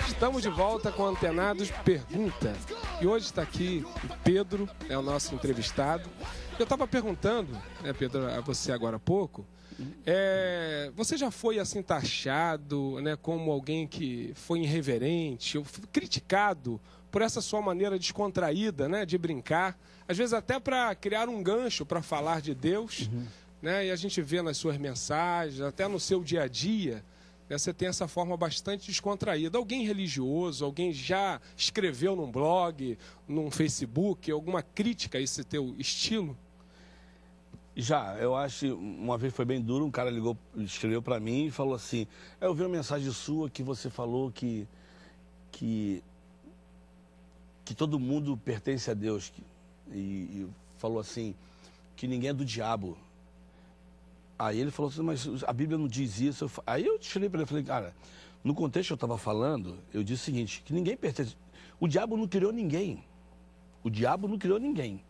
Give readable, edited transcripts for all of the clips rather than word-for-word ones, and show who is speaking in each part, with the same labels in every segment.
Speaker 1: Estamos de volta com Antenados Pergunta. E hoje está aqui o Pedro, é o nosso entrevistado. Eu estava perguntando, Pedro, a você agora há pouco, você já foi assim taxado, como alguém que foi irreverente, ou criticado por essa sua maneira descontraída, de brincar, às vezes até para criar um gancho para falar de Deus, e a gente vê nas suas mensagens, até no seu dia a dia, você tem essa forma bastante descontraída. Alguém religioso, alguém já escreveu num blog, num Facebook, alguma crítica a esse teu estilo?
Speaker 2: Já, eu acho, uma vez foi bem duro, um cara ligou, escreveu para mim e falou assim, eu vi uma mensagem sua que você falou que todo mundo pertence a Deus, e falou assim, que ninguém é do diabo. Aí ele falou assim, mas a Bíblia não diz isso. Aí eu tirei para ele, falei, cara, no contexto que eu estava falando, eu disse o seguinte, que ninguém pertence, o diabo não criou ninguém, o diabo não criou ninguém.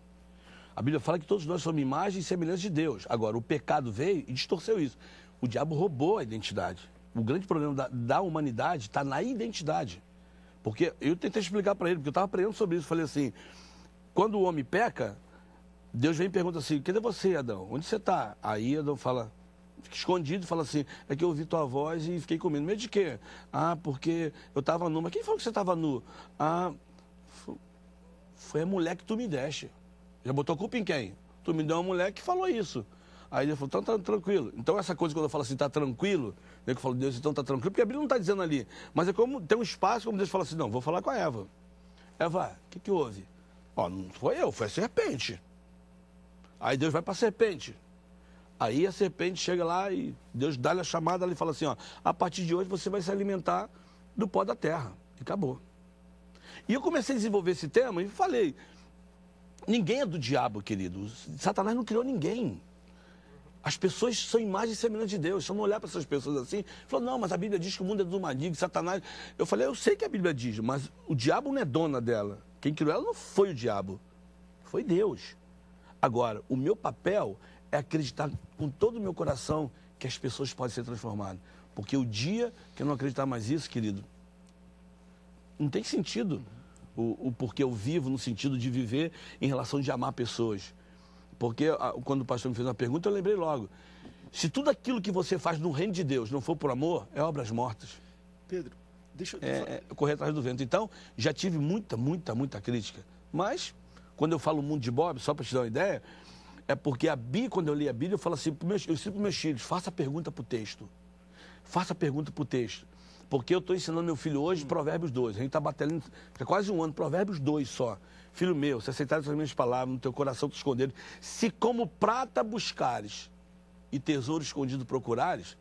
Speaker 2: A Bíblia fala que todos nós somos imagem e semelhança de Deus. Agora, o pecado veio e distorceu isso. O diabo roubou a identidade. O grande problema da humanidade está na identidade. Porque eu tentei explicar para ele, porque eu estava aprendendo sobre isso. Falei assim, quando o homem peca, Deus vem e pergunta assim, cadê você, Adão? Onde você está? Aí Adão fala, fica escondido e fala assim, é que eu ouvi tua voz e fiquei com medo. Medo de quê? Ah, porque eu estava nu. Mas quem falou que você estava nu? Ah, foi a mulher que tu me deste. Já botou culpa em quem? Tu me deu uma mulher que falou isso. Aí ele falou, então tá tranquilo. Então essa coisa quando eu falo assim, tá tranquilo, que eu falo, Deus, então tá tranquilo, porque a Bíblia não está dizendo ali. Mas é como tem um espaço, como Deus fala assim, não, vou falar com a Eva. Eva, o que houve? Ó, não foi eu, foi a serpente. Aí Deus vai para a serpente. Aí a serpente chega lá e Deus dá-lhe a chamada, ele fala assim, ó, a partir de hoje você vai se alimentar do pó da terra. E acabou. E eu comecei a desenvolver esse tema e falei, ninguém é do diabo, querido. Satanás não criou ninguém. As pessoas são imagem e semelhança de Deus. Se eu não olhar para essas pessoas assim, falou, não, mas a Bíblia diz que o mundo é do maligno, Satanás. Eu falei, eu sei que a Bíblia diz, mas o diabo não é dona dela. Quem criou ela não foi o diabo, foi Deus. Agora, o meu papel é acreditar com todo o meu coração que as pessoas podem ser transformadas. Porque o dia que eu não acreditar mais isso, querido, não tem sentido o porquê eu vivo no sentido de viver em relação de amar pessoas. Porque quando o pastor me fez uma pergunta, eu lembrei logo. Se tudo aquilo que você faz no reino de Deus não for por amor, é obras mortas.
Speaker 3: Pedro, deixa eu...
Speaker 2: correr atrás do vento. Então, já tive muita crítica. Mas, quando eu falo mundo de Bob, só para te dar uma ideia, é porque quando eu li a Bíblia, eu falo assim, eu ensino para meus filhos, faça a pergunta para o texto. Faça a pergunta para o texto. Porque eu estou ensinando meu filho hoje Provérbios 2. A gente está batalhando há quase um ano, Provérbios 2 só. Filho meu, se aceitares as minhas palavras, no teu coração te esconderes, se como prata buscares e tesouro escondido procurares,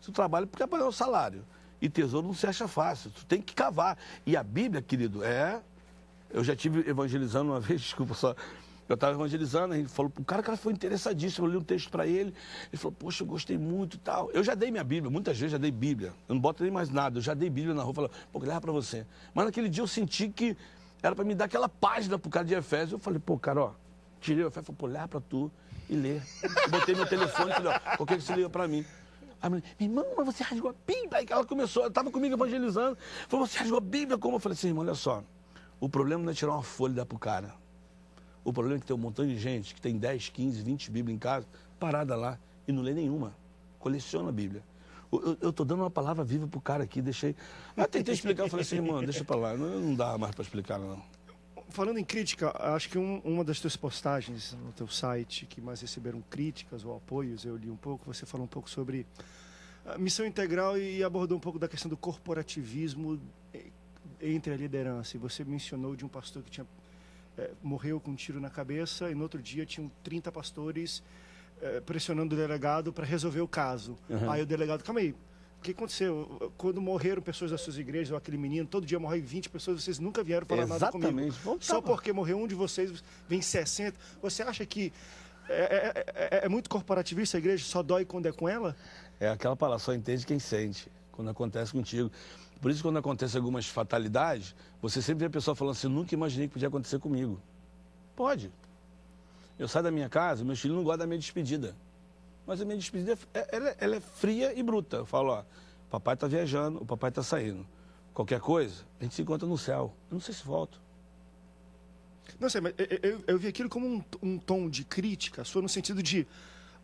Speaker 2: tu trabalha porque é para ganhar o salário. E tesouro não se acha fácil, tu tem que cavar. E a Bíblia, querido, eu já estive evangelizando uma vez, desculpa só, eu estava evangelizando, a gente falou, o cara foi interessadíssimo, eu li um texto para ele, ele falou, poxa, eu gostei muito e tal. Eu já dei minha Bíblia, muitas vezes já dei Bíblia, eu não boto nem mais nada, eu já dei Bíblia na rua, falei, pô, leva para você. Mas naquele dia eu senti que era para me dar aquela página pro cara de Efésios, eu falei, pô, cara, ó, tirei o Efésios, falei, pô, leva para tu e lê. Eu botei meu telefone e falei, ó, qualquer que você liga para mim. Aí a mulher, minha irmã, mas você rasgou a Bíblia? Aí ela começou, ela estava comigo evangelizando, falou, você rasgou a Bíblia? Como? Eu falei assim, irmão, olha só, o problema não é tirar uma folha e dar pro cara. O problema é que tem um montão de gente que tem 10, 15, 20 Bíblias em casa, parada lá, e não lê nenhuma. Coleciona a Bíblia. Eu estou dando uma palavra viva pro cara aqui, deixei... Eu tentei explicar, eu falei assim, irmão, deixa pra lá, não dá mais para explicar, não.
Speaker 3: Falando em crítica, acho que uma das tuas postagens no teu site que mais receberam críticas ou apoios, eu li um pouco, você falou um pouco sobre a missão integral e abordou um pouco da questão do corporativismo entre a liderança. E você mencionou de um pastor que morreu com um tiro na cabeça e no outro dia tinham 30 pastores pressionando o delegado para resolver o caso.
Speaker 2: Uhum.
Speaker 3: Aí o delegado, calma aí, o que aconteceu? Quando morreram pessoas das suas igrejas, ou aquele menino, todo dia morrem 20 pessoas, vocês nunca vieram falar nada comigo. Só porque morreu um de vocês, vem 60. Você acha que é muito corporativista a igreja, só dói quando é com ela?
Speaker 2: É aquela palavra, só entende quem sente, quando acontece contigo. Por isso, quando acontecem algumas fatalidades, você sempre vê a pessoa falando assim, nunca imaginei que podia acontecer comigo. Pode. Eu saio da minha casa, meus filhos não gostam da minha despedida. Mas a minha despedida, ela é fria e bruta. Eu falo, ó, papai está viajando, o papai está saindo. Qualquer coisa, a gente se encontra no céu. Eu não sei se volto.
Speaker 3: Não sei, mas eu vi aquilo como um tom de crítica, sua no sentido de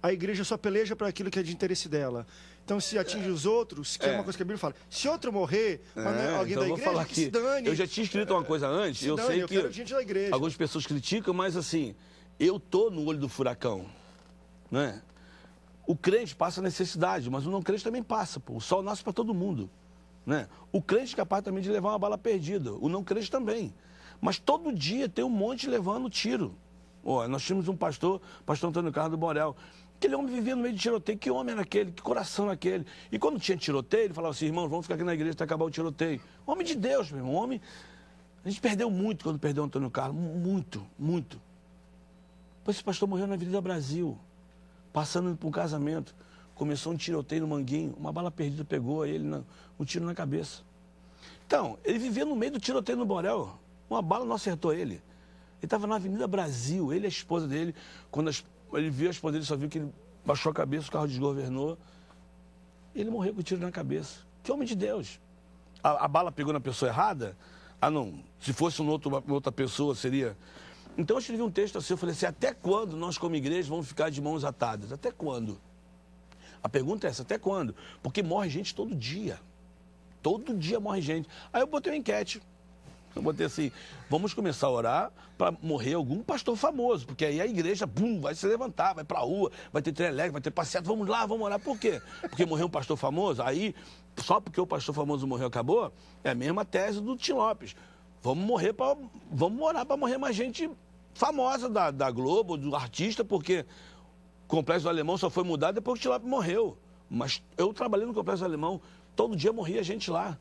Speaker 3: a igreja só peleja para aquilo que é de interesse dela. Então, se atinge os outros, que é uma coisa que a Bíblia fala, se outro morrer, mas não é alguém
Speaker 2: então
Speaker 3: da
Speaker 2: eu vou
Speaker 3: igreja,
Speaker 2: falar
Speaker 3: que se
Speaker 2: aqui.
Speaker 3: dane.
Speaker 2: Eu já tinha escrito uma coisa antes, eu sei que
Speaker 3: quero gente da igreja.
Speaker 2: algumas pessoas criticam, mas assim, eu tô no olho do furacão, né? O crente passa necessidade, mas o não crente também passa, pô. O sol nasce para todo mundo, né? O crente é capaz também de levar uma bala perdida, o não crente também. Mas todo dia tem um monte levando tiro. Ó, nós tínhamos um pastor Antônio Carlos do Borel. Aquele homem vivia no meio de tiroteio. Que homem era aquele? Que coração era aquele? E quando tinha tiroteio, ele falava assim, irmãos, vamos ficar aqui na igreja até acabar o tiroteio. Homem de Deus, meu irmão. Homem... A gente perdeu muito quando perdeu o Antônio Carlos. Muito, muito. Depois esse pastor morreu na Avenida Brasil, passando por um casamento. Começou um tiroteio no Manguinho. Uma bala perdida pegou ele, um tiro na cabeça. Então, ele vivia no meio do tiroteio no Borel. Uma bala não acertou ele. Ele estava na Avenida Brasil, ele e a esposa dele. Quando ele viu a esposa dele, só viu que ele baixou a cabeça, o carro desgovernou. Ele morreu com o tiro na cabeça. Que homem de Deus. A bala pegou na pessoa errada? Ah, não. Se fosse uma outra pessoa, seria... Então eu escrevi um texto assim, eu falei assim, até quando nós como igreja vamos ficar de mãos atadas? Até quando? A pergunta é essa, até quando? Porque morre gente todo dia. Todo dia morre gente. Aí eu botei uma enquete. Eu botei assim, vamos começar a orar para morrer algum pastor famoso, porque aí a igreja, vai se levantar, vai para a rua, vai ter trem elétrico, vai ter passeata, vamos lá, vamos orar. Por quê? Porque morreu um pastor famoso, aí, só porque o pastor famoso morreu, acabou, é a mesma tese do Tim Lopes. Vamos orar para morrer mais gente famosa da Globo, do artista, porque o Complexo do Alemão só foi mudado depois que o Tim Lopes morreu. Mas eu trabalhei no Complexo do Alemão, todo dia morria gente lá.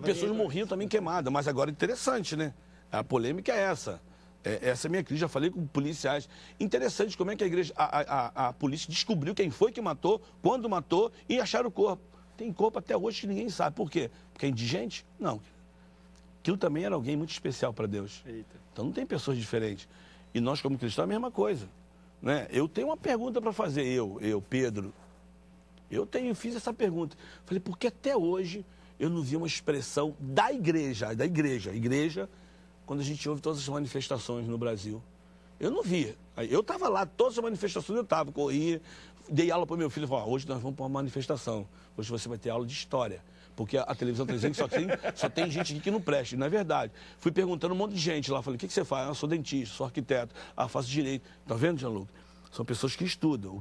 Speaker 2: Pessoas morriam também queimadas, mas agora é interessante, né? A polêmica é essa. Essa é a minha crise, já falei com policiais. Interessante como é que a igreja, a polícia descobriu quem foi que matou, quando matou e acharam o corpo. Tem corpo até hoje que ninguém sabe. Por quê? Porque é indigente? Não. Aquilo também era alguém muito especial para Deus. Eita. Então não tem pessoas diferentes. E nós, como cristãos, é a mesma coisa. Né? Eu tenho uma pergunta para fazer, Pedro. Fiz essa pergunta. Falei, por que até hoje eu não vi uma expressão da igreja, quando a gente ouve todas as manifestações no Brasil. Eu não vi. Eu estava lá, todas as manifestações eu estava, corria, dei aula para o meu filho, falei, hoje nós vamos para uma manifestação, hoje você vai ter aula de história, porque a televisão está dizendo que só tem gente aqui que não presta, e não é verdade. Fui perguntando um monte de gente lá, falei, o que você faz? Eu sou dentista, sou arquiteto, faço direito. Tá vendo, Gianluca? São pessoas que estudam. O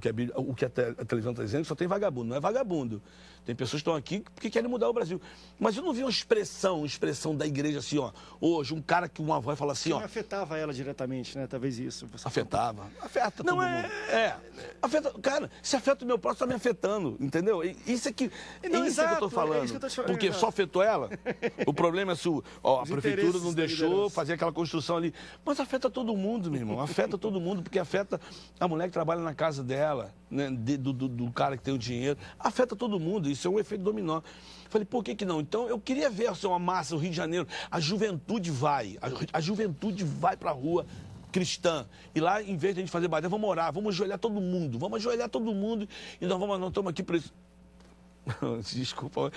Speaker 2: que a televisão está dizendo só tem vagabundo. Não é vagabundo. Tem pessoas que estão aqui porque querem mudar o Brasil. Mas eu não vi uma expressão da igreja assim, ó. Hoje, um cara que uma voz fala assim, ó.
Speaker 3: Não afetava ela diretamente, né? Talvez isso.
Speaker 2: Afetava. Afeta todo mundo. Afeta, cara, se afeta o meu próximo, está me afetando. Entendeu? Isso é que eu estou falando. Porque só afetou ela. O problema é se a prefeitura não deixou fazer aquela construção ali. Mas afeta todo mundo, meu irmão. Afeta todo mundo, porque afeta a mulher que trabalha na casa dela, né, do cara que tem o dinheiro, afeta todo mundo, isso é um efeito dominó. Falei, por que não? Então, eu queria ver assim, uma massa, o Rio de Janeiro, a juventude vai para a rua cristã, e lá, em vez de a gente fazer batalha, vamos orar, vamos ajoelhar todo mundo, e nós estamos aqui para isso. Desculpa,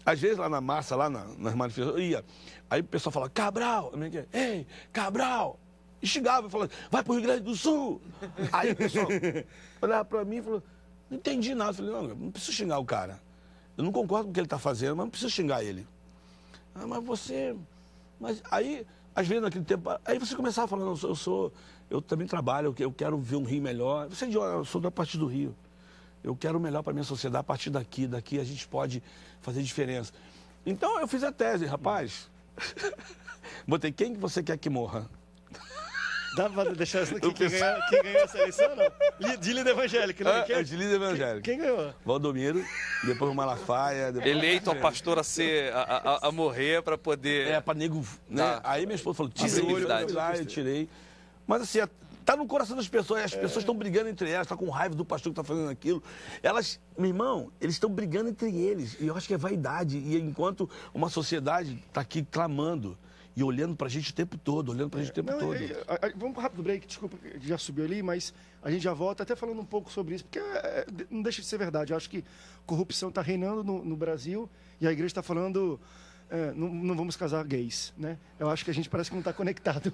Speaker 2: às vezes lá na massa, lá nas manifestações, eu ia, aí o pessoal fala, Cabral, ei, Cabral, e xingava, falando, vai para o Rio Grande do Sul. Aí o pessoal olhava para mim e falou, não entendi nada. Eu falei, não preciso xingar o cara. Eu não concordo com o que ele está fazendo, mas não preciso xingar ele. Mas aí, às vezes naquele tempo, aí você começava falando, eu também trabalho, eu quero ver um Rio melhor. Eu sou da parte do Rio. Eu quero o melhor para a minha sociedade, a partir daqui a gente pode fazer diferença. Então eu fiz a tese, rapaz. Botei, quem que você quer que morra?
Speaker 3: Dá pra deixar isso aqui? Quem ganhou essa eleição, não? De líder evangélico, né?
Speaker 2: De líder evangélico.
Speaker 3: Quem ganhou?
Speaker 2: Valdomiro, depois o Malafaia.
Speaker 4: Eleito a pastor a morrer para poder...
Speaker 2: Para nego... Né? Aí minha esposa falou, eu tirei. Mas assim, tá no coração das pessoas, as pessoas estão brigando entre elas, tá com raiva do pastor que tá fazendo aquilo. Meu irmão, eles estão brigando entre eles. E eu acho que é vaidade. E enquanto uma sociedade tá aqui clamando, e olhando pra gente o tempo todo,
Speaker 3: Vamos rápido break, desculpa, já subiu ali, mas a gente já volta até falando um pouco sobre isso, porque não deixa de ser verdade. Eu acho que corrupção está reinando no Brasil e a igreja está falando, não vamos casar gays, né? Eu acho que a gente parece que não está conectado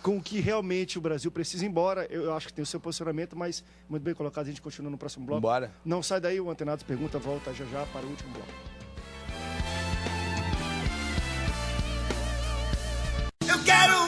Speaker 3: com o que realmente o Brasil precisa, embora eu acho que tem o seu posicionamento, mas muito bem colocado, a gente continua no próximo bloco.
Speaker 2: Bora.
Speaker 3: Não sai daí, o Antenados Pergunta volta já para o último bloco.
Speaker 5: Eu quero